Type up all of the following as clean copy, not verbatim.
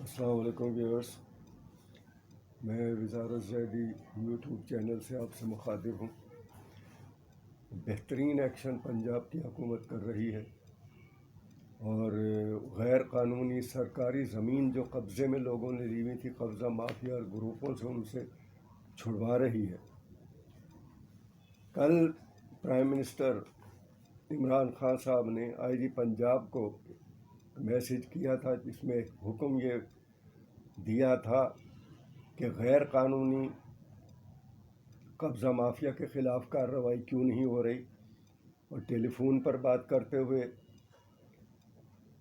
السلام علیکم ویورس، میں وزارت زیدی یوٹیوب چینل سے آپ سے مخاطب ہوں۔ بہترین ایکشن پنجاب کی حکومت کر رہی ہے اور غیر قانونی سرکاری زمین جو قبضے میں لوگوں نے لی ہوئی تھی، قبضہ مافیا اور گروپوں سے ان سے چھڑوا رہی ہے۔ کل پرائم منسٹر عمران خان صاحب نے آئی جی پنجاب کو میسج کیا تھا، جس میں حکم یہ دیا تھا کہ غیر قانونی قبضہ مافیا کے خلاف کارروائی کیوں نہیں ہو رہی، اور ٹیلی فون پر بات کرتے ہوئے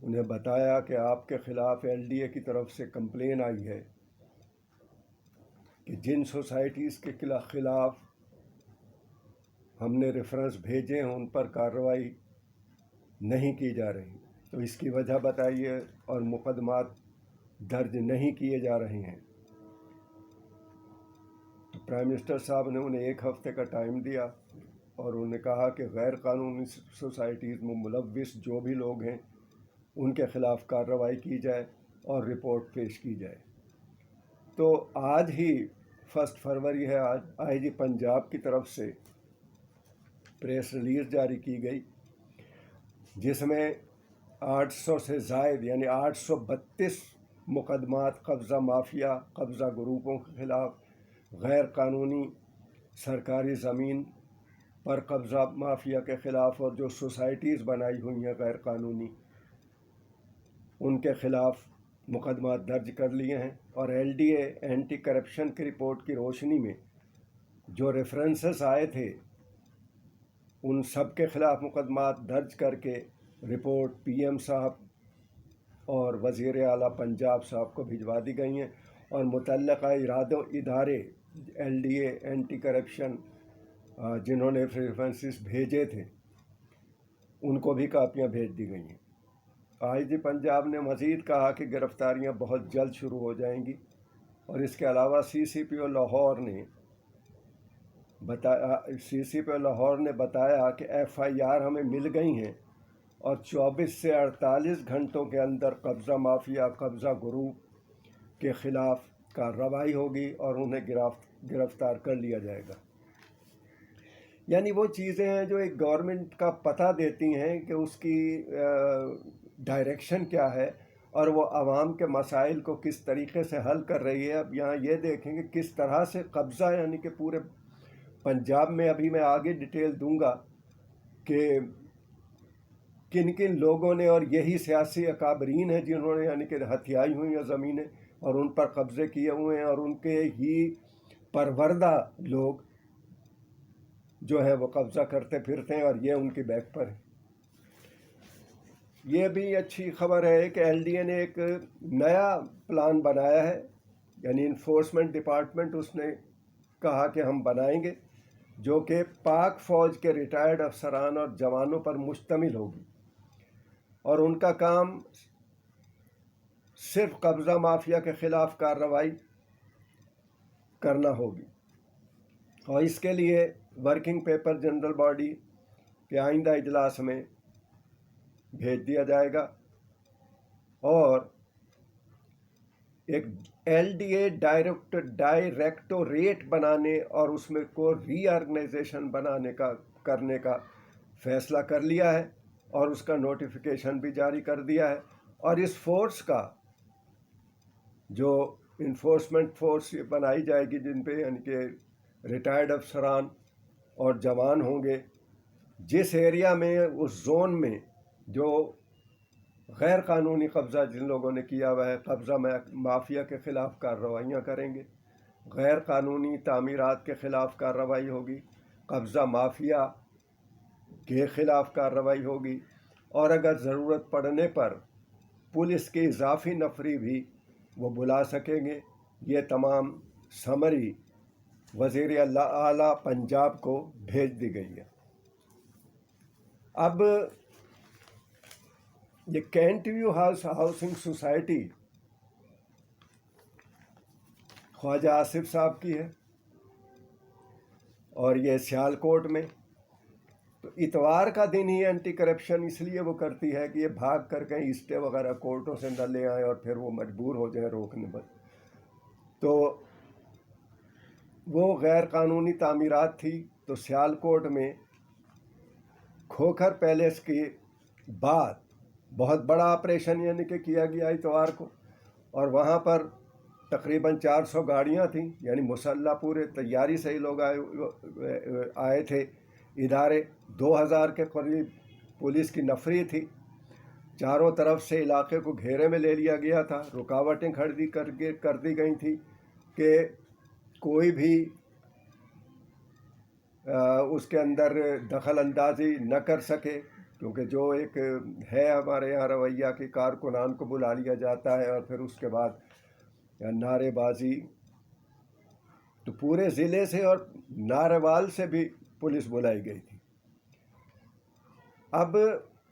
انہیں بتایا کہ آپ کے خلاف LDA کی طرف سے کمپلین آئی ہے کہ جن سوسائٹیز کے خلاف ہم نے ریفرنس بھیجے ہیں ان پر کارروائی نہیں کی جا رہی، تو اس کی وجہ بتائیے، اور مقدمات درج نہیں کیے جا رہے ہیں۔ تو پرائم منسٹر صاحب نے انہیں 1 ہفتے کا ٹائم دیا اور انہوں نے کہا کہ غیر قانونی سوسائٹیز میں ملوث جو بھی لوگ ہیں ان کے خلاف کارروائی کی جائے اور رپورٹ پیش کی جائے۔ تو آج ہی 1 فروری ہے، آج آئی جی پنجاب کی طرف سے پریس ریلیز جاری کی گئی، جس میں 800 سے زائد یعنی 832 مقدمات قبضہ مافیا، قبضہ گروپوں کے خلاف، غیر قانونی سرکاری زمین پر قبضہ مافیا کے خلاف، اور جو سوسائٹیز بنائی ہوئی ہیں غیر قانونی ان کے خلاف مقدمات درج کر لیے ہیں۔ اور LDA اینٹی کرپشن کی رپورٹ کی روشنی میں جو ریفرنسز آئے تھے ان سب کے خلاف مقدمات درج کر کے رپورٹ PM صاحب اور وزیر اعلیٰ پنجاب صاحب کو بھجوا دی گئی ہیں، اور متعلقہ ادارے LDA اینٹی کرپشن جنہوں نے ریفرنسز بھیجے تھے ان کو بھی کاپیاں بھیج دی گئی ہیں۔ آئی جی پنجاب نے مزید کہا کہ گرفتاریاں بہت جلد شروع ہو جائیں گی، اور اس کے علاوہ CCPO لاہور نے بتایا کہ FIR ہمیں مل گئی ہیں اور 24 سے 48 گھنٹوں کے اندر قبضہ مافیا، قبضہ گروپ کے خلاف کارروائی ہوگی اور انہیں گرفتار کر لیا جائے گا۔ یعنی وہ چیزیں ہیں جو ایک گورنمنٹ کا پتہ دیتی ہیں کہ اس کی ڈائریکشن کیا ہے اور وہ عوام کے مسائل کو کس طریقے سے حل کر رہی ہے۔ اب یہاں یہ دیکھیں کہ کس طرح سے قبضہ، یعنی کہ پورے پنجاب میں، ابھی میں آگے ڈیٹیل دوں گا کہ کن کن لوگوں نے، اور یہی سیاسی اکابرین ہیں جنہوں نے یعنی کہ ہتھیائی ہوئی ہیں زمینیں اور ان پر قبضے کیے ہوئے ہیں، اور ان کے ہی پروردہ لوگ جو ہے وہ قبضہ کرتے پھرتے ہیں، اور یہ ان کی بیک پر ہے۔ یہ بھی اچھی خبر ہے کہ LDA نے ایک نیا پلان بنایا ہے، یعنی انفورسمنٹ ڈپارٹمنٹ اس نے کہا کہ ہم بنائیں گے، جو کہ پاک فوج کے ریٹائرڈ افسران اور جوانوں پر مشتمل ہوگی، اور ان کا کام صرف قبضہ مافیا کے خلاف کارروائی کرنا ہوگی، اور اس کے لیے ورکنگ پیپر جنرل باڈی کے آئندہ اجلاس میں بھیج دیا جائے گا، اور ایک LDA ڈائریکٹوریٹ بنانے اور اس میں کو ری آرگنائزیشن کرنے کا فیصلہ کر لیا ہے، اور اس کا نوٹیفیکیشن بھی جاری کر دیا ہے۔ اور اس فورس کا جو انفورسمنٹ فورس بنائی جائے گی، جن پہ یعنی کہ ریٹائرڈ افسران اور جوان ہوں گے، جس ایریا میں، اس زون میں جو غیر قانونی قبضہ جن لوگوں نے کیا ہوا ہے، قبضہ مافیا کے خلاف کارروائیاں کریں گے، غیر قانونی تعمیرات کے خلاف کارروائی ہوگی، قبضہ مافیا کے خلاف کارروائی ہوگی، اور اگر ضرورت پڑنے پر پولیس کی اضافی نفری بھی وہ بلا سکیں گے۔ یہ تمام سمری وزیر اعلیٰ پنجاب کو بھیج دی گئی ہے۔ اب یہ کینٹ ویو ہاؤسنگ سوسائٹی خواجہ آصف صاحب کی ہے، اور یہ سیالکوٹ میں تو اتوار کا دن ہی اینٹی کرپشن اس لیے وہ کرتی ہے کہ یہ بھاگ کر کہیں اسٹے وغیرہ کورٹوں سے نہ لے آئیں اور پھر وہ مجبور ہو جائیں روکنے پر. تو وہ غیر قانونی تعمیرات تھی. تو سیالکوٹ میں کھوکھر پیلیس کے بعد بہت بڑا آپریشن یعنی کہ کیا گیا اتوار کو, اور وہاں پر تقریباً 400 گاڑیاں تھیں, یعنی مسلح پورے تیاری سے ہی لوگ آئے تھے. ادارے 2000 کے قریب پولیس کی نفری تھی. چاروں طرف سے علاقے کو گھیرے میں لے لیا گیا تھا. رکاوٹیں کھڑی کر دی گئی تھیں کہ کوئی بھی اس کے اندر دخل اندازی نہ کر سکے, کیونکہ جو ایک ہے ہمارے یہاں رویہ کہ کارکنان کو بلا لیا جاتا ہے اور پھر اس کے بعد نعرے بازی. تو پورے ضلع سے اور ناروال سے بھی پولیس بلائی گئی تھی. اب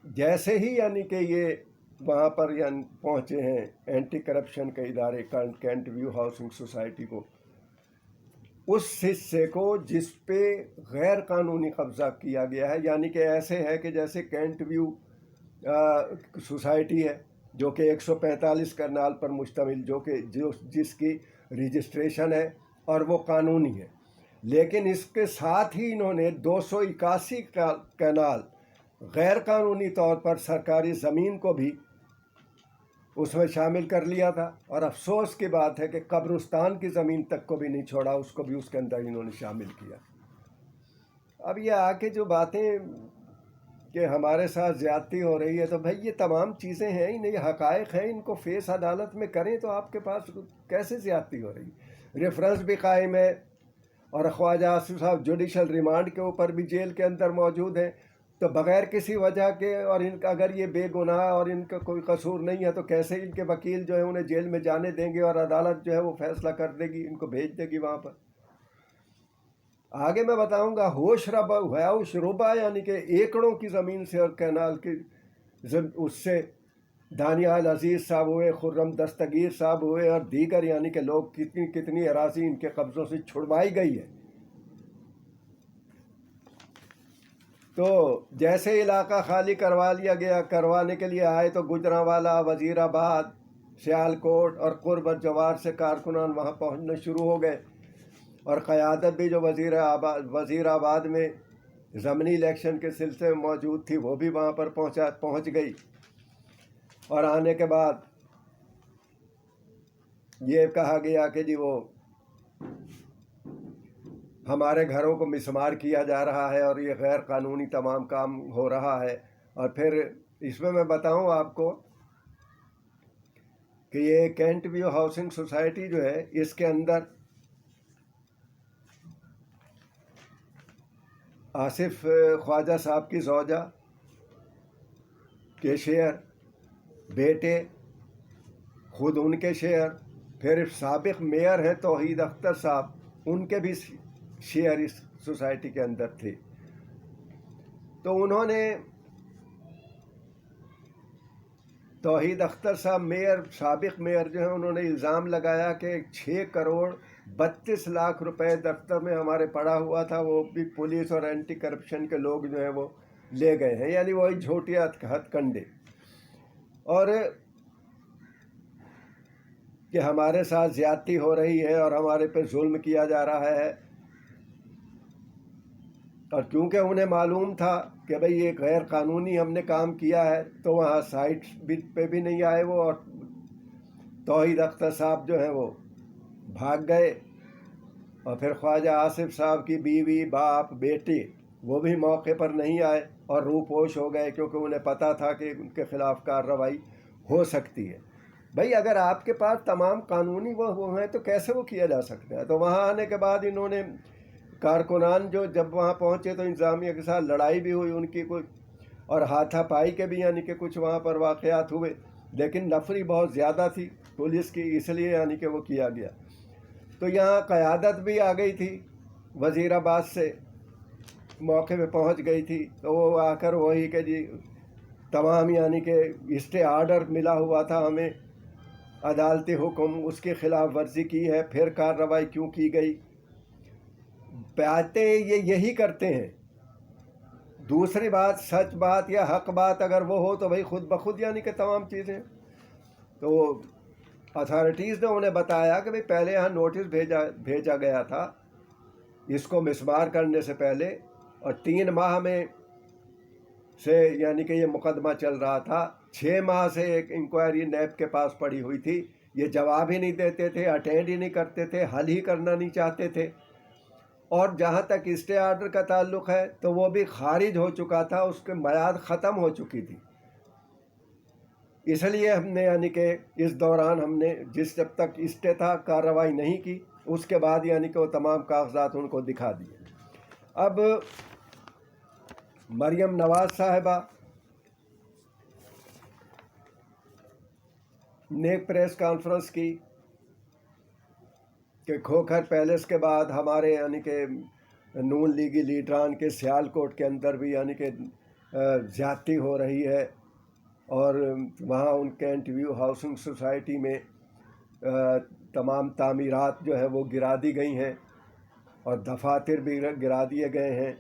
جیسے ہی یعنی کہ یہ وہاں پر یعنی پہنچے ہیں اینٹی کرپشن کے ادارے کینٹ ویو ہاؤسنگ سوسائٹی کو, اس حصے کو جس پہ غیر قانونی قبضہ کیا گیا ہے, یعنی کہ ایسے ہے کہ جیسے کینٹ ویو سوسائٹی ہے جو کہ 145 کنال پر مشتمل, جس کی رجسٹریشن ہے اور وہ قانونی ہے, لیکن اس کے ساتھ ہی انہوں نے 281 کنال غیر قانونی طور پر سرکاری زمین کو بھی اس میں شامل کر لیا تھا. اور افسوس کی بات ہے کہ قبرستان کی زمین تک کو بھی نہیں چھوڑا, اس کو بھی اس کے اندر انہوں نے شامل کیا. اب یہ آ کے جو باتیں کہ ہمارے ساتھ زیادتی ہو رہی ہے, تو بھائی یہ تمام چیزیں ہیں, یہ حقائق ہیں, ان کو فیس عدالت میں کریں تو آپ کے پاس کیسے زیادتی ہو رہی ہے. ریفرنس بھی قائم ہے, اور خواجہ آصف صاحب جوڈیشل ریمانڈ کے اوپر بھی جیل کے اندر موجود ہیں. تو بغیر کسی وجہ کے, اور ان کا اگر یہ بے گناہ اور ان کا کوئی قصور نہیں ہے, تو کیسے ان کے وکیل جو ہے انہیں جیل میں جانے دیں گے اور عدالت جو ہے وہ فیصلہ کر دے گی, ان کو بھیج دے گی وہاں پر. آگے میں بتاؤں گا ہوش ربا یعنی کہ ایکڑوں کی زمین سے اور کینال کی اس سے دانیال عزیز صاحب ہوئے, خرم دستگیر صاحب ہوئے, اور دیگر یعنی کہ لوگ کتنی اراضی ان کے قبضوں سے چھڑوائی گئی ہے. تو جیسے علاقہ خالی کروا لیا گیا, کروانے کے لیے آئے تو گجرانوالہ, وزیر آباد, سیالکوٹ اور قرب جوار سے کارکنان وہاں پہنچنے شروع ہو گئے, اور قیادت بھی جو وزیر آباد میں ضمنی الیکشن کے سلسلے میں موجود تھی وہ بھی وہاں پر پہنچ گئی. اور آنے کے بعد یہ کہا گیا کہ جی وہ ہمارے گھروں کو مسمار کیا جا رہا ہے اور یہ غیر قانونی تمام کام ہو رہا ہے. اور پھر اس میں بتاؤں آپ کو کہ یہ کینٹ ویو ہاؤسنگ سوسائٹی جو ہے, اس کے اندر آصف خواجہ صاحب کی زوجہ کے شیئر, بیٹے خود ان کے شیئر, پھر سابق میئر ہیں توحید اختر صاحب, ان کے بھی شیئر اس سوسائٹی کے اندر تھے. تو انہوں نے توحید اختر صاحب سابق میئر جو ہیں, انہوں نے الزام لگایا کہ 6 کروڑ 32 لاکھ روپے دفتر میں ہمارے پڑا ہوا تھا, وہ بھی پولیس اور اینٹی کرپشن کے لوگ جو ہیں وہ لے گئے ہیں, یعنی وہی جھوٹے ہتھ کنڈے, اور کہ ہمارے ساتھ زیادتی ہو رہی ہے اور ہمارے پہ ظلم کیا جا رہا ہے. اور کیونکہ انہیں معلوم تھا کہ بھئی یہ غیر قانونی ہم نے کام کیا ہے, تو وہاں سائٹ پہ بھی نہیں آئے وہ, اور توحید اختر صاحب جو ہیں وہ بھاگ گئے. اور پھر خواجہ آصف صاحب کی بیوی, باپ, بیٹے وہ بھی موقع پر نہیں آئے اور روپوش ہو گئے, کیونکہ انہیں پتہ تھا کہ ان کے خلاف کارروائی ہو سکتی ہے. بھئی اگر آپ کے پاس تمام قانونی وہ ہیں تو کیسے وہ کیا جا سکتا ہے. تو وہاں آنے کے بعد انہوں نے کارکنان جو جب وہاں پہنچے تو انتظامیہ کے ساتھ لڑائی بھی ہوئی ان کی کوئی, اور ہاتھا پائی کے بھی یعنی کہ کچھ وہاں پر واقعات ہوئے, لیکن نفری بہت زیادہ تھی پولیس کی, اس لیے یعنی کہ وہ کیا گیا. تو یہاں قیادت بھی آ گئی تھی وزیر آباد سے, موقع پہ پہنچ گئی تھی, تو وہ آ کر وہی کہ جی تمام یعنی کہ اسٹے آرڈر ملا ہوا تھا ہمیں, عدالتی حکم, اس کی خلاف ورزی کی ہے, پھر کارروائی کیوں کی گئی. باتیں یہ یہی کرتے ہیں, دوسری بات سچ بات یا حق بات اگر وہ ہو تو بھائی خود بخود یعنی کہ تمام چیزیں. تو اتھارٹیز نے انہیں بتایا کہ بھائی پہلے یہاں نوٹس بھیجا گیا تھا اس کو مسمار کرنے سے پہلے، اور 3 ماہ میں سے یعنی کہ یہ مقدمہ چل رہا تھا. 6 ماہ سے ایک انکوائری نیب کے پاس پڑی ہوئی تھی. یہ جواب ہی نہیں دیتے تھے، اٹینڈ ہی نہیں کرتے تھے، حل ہی کرنا نہیں چاہتے تھے. اور جہاں تک اسٹے آرڈر کا تعلق ہے تو وہ بھی خارج ہو چکا تھا، اس کی میعاد ختم ہو چکی تھی. اس لیے ہم نے یعنی کہ اس دوران ہم نے جب تک اسٹے تھا کارروائی نہیں کی. اس کے بعد یعنی کہ وہ تمام کاغذات ان کو دکھا دیے. اب مریم نواز صاحبہ نے پریس کانفرنس کی کہ کھوکھر پیلس کے بعد ہمارے یعنی کہ نون لیگی لیڈران کے سیال کوٹ کے اندر بھی یعنی کہ زیادتی ہو رہی ہے، اور وہاں ان کے انٹرویو ہاؤسنگ سوسائٹی میں تمام تعمیرات جو ہے وہ گرا دی گئی ہیں اور دفاتر بھی گرا دیے گئے ہیں.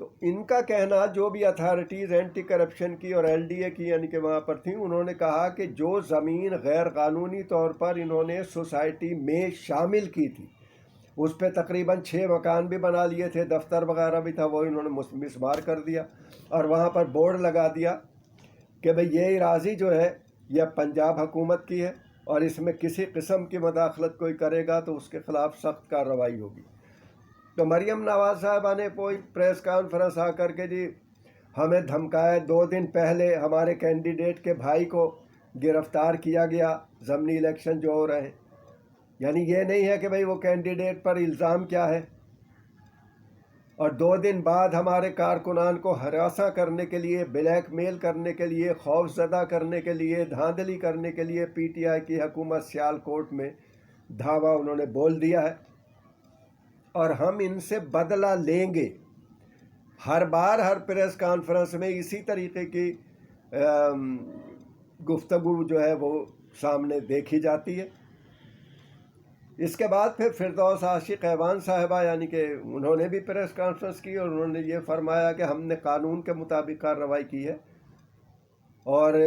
تو ان کا کہنا، جو بھی اتھارٹیز اینٹی کرپشن کی اور ایل ڈی اے کی یعنی کہ وہاں پر تھیں، انہوں نے کہا کہ جو زمین غیر قانونی طور پر انہوں نے سوسائٹی میں شامل کی تھی اس پہ تقریباً 6 مکان بھی بنا لیے تھے، دفتر وغیرہ بھی تھا، وہ انہوں نے مسمار کر دیا اور وہاں پر بورڈ لگا دیا کہ بھئی یہ اراضی جو ہے یہ پنجاب حکومت کی ہے اور اس میں کسی قسم کی مداخلت کوئی کرے گا تو اس کے خلاف سخت کارروائی ہوگی. تو مریم نواز صاحبہ نے کوئی پریس کانفرنس آ کر کے جی ہمیں دھمکائے. 2 دن پہلے ہمارے کینڈیڈیٹ کے بھائی کو گرفتار کیا گیا ضمنی الیکشن جو ہو رہے ہیں. یعنی یہ نہیں ہے کہ بھئی وہ کینڈیڈیٹ پر الزام کیا ہے. اور 2 دن بعد ہمارے کارکنان کو ہراساں کرنے کے لیے، بلیک میل کرنے کے لیے، خوف زدہ کرنے کے لیے، دھاندلی کرنے کے لیے پی ٹی آئی کی حکومت سیال کوٹ میں دھاوا انہوں نے بول دیا ہے اور ہم ان سے بدلہ لیں گے. ہر بار ہر پریس کانفرنس میں اسی طریقے کی گفتگو جو ہے وہ سامنے دیکھی جاتی ہے. اس کے بعد پھر فردوس عاشق ایوان صاحبہ یعنی کہ انہوں نے بھی پریس کانفرنس کی اور انہوں نے یہ فرمایا کہ ہم نے قانون کے مطابق کارروائی کی ہے اور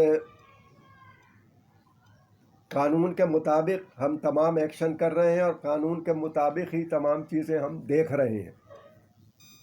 قانون کے مطابق ہم تمام ایکشن کر رہے ہیں اور قانون کے مطابق ہی تمام چیزیں ہم دیکھ رہے ہیں.